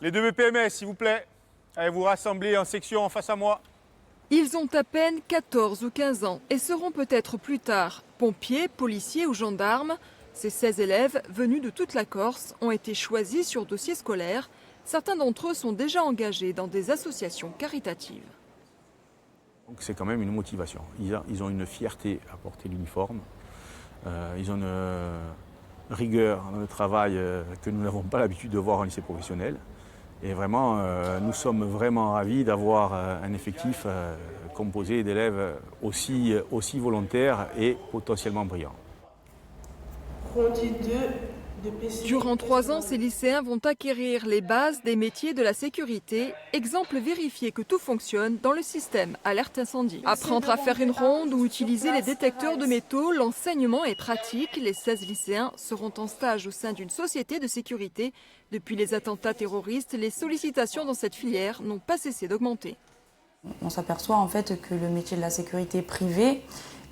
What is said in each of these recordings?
Les deux BPMS, s'il vous plaît. Allez vous rassembler en section en face à moi. Ils ont à peine 14 ou 15 ans et seront peut-être plus tard pompiers, policiers ou gendarmes. Ces 16 élèves, venus de toute la Corse, ont été choisis sur dossier scolaire. Certains d'entre eux sont déjà engagés dans des associations caritatives. C'est quand même une motivation. Ils ont une fierté à porter l'uniforme. Ils ont une rigueur dans le travail que nous n'avons pas l'habitude de voir en lycée professionnel. Et vraiment, nous sommes vraiment ravis d'avoir un effectif composé d'élèves aussi volontaires et potentiellement brillants. Durant 3 ans, ces lycéens vont acquérir les bases des métiers de la sécurité, exemple vérifier que tout fonctionne dans le système alerte incendie. Apprendre à faire une ronde ou utiliser les détecteurs de métaux, l'enseignement est pratique. Les 16 lycéens seront en stage au sein d'une société de sécurité. Depuis les attentats terroristes, les sollicitations dans cette filière n'ont pas cessé d'augmenter. On s'aperçoit en fait que le métier de la sécurité privée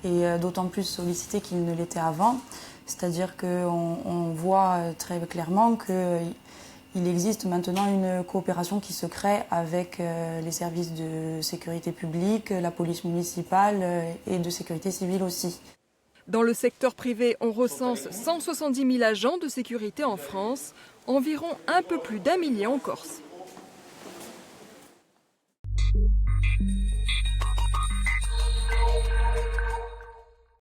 est d'autant plus sollicité qu'il ne l'était avant. C'est-à-dire qu'on voit très clairement qu'il existe maintenant une coopération qui se crée avec les services de sécurité publique, la police municipale et de sécurité civile aussi. Dans le secteur privé, on recense 170 000 agents de sécurité en France, environ un peu plus d'1 million en Corse.